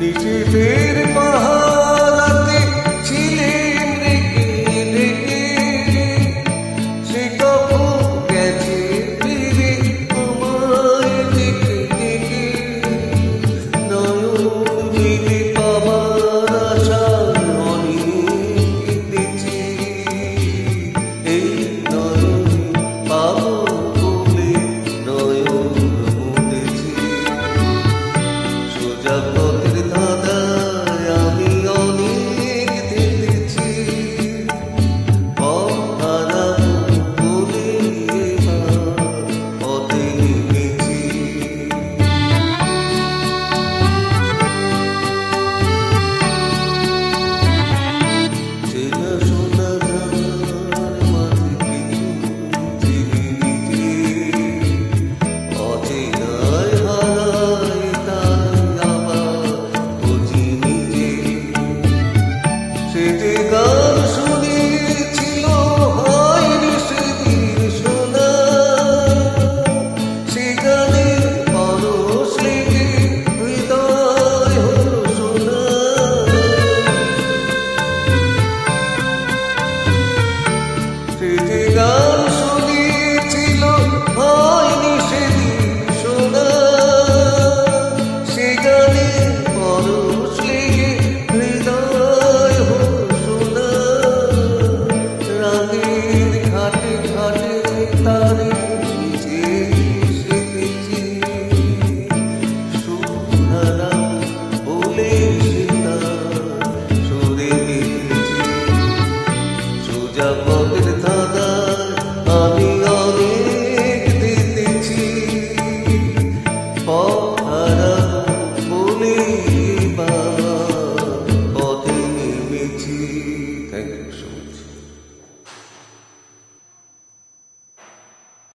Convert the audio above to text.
নিশীথের পাহারাতে ছিলেন রেখে রেখে, সে কখন গেছে ফিরে তোমায় দেখে দেখে। নয়ন মিলে পাবার আশায় অনেক কেঁদেছি, এই নয়ন পাবো বলে নয়ন মুদেছি। সোজা পথের ধাঁধায় আমি অনেক থেকেছি, পথ হারাবো বলে এবার পথে নেমেছি। চেনা শোনা জানার মাঝে কিছু চিনি নিজে, অচেনায় হারায় তাই আবার বুঝি নিজে। সে যে গান শুনেছিল হয়নি সেদিন শোনা, সে গানে পরশ লেগে হৃদয় হলো সোনা। সে যে গান শুনেছিল হয়নি সেদিন শোনা, সে গানে পরশ লেগে হৃদয় হলো সোনা। রাগের ঘাটে ঘাটে তারে ভিজে এসেছি, সুর হারাবো বলে সে তার সুরে বেঁধেছি। সোজা পথের ধারে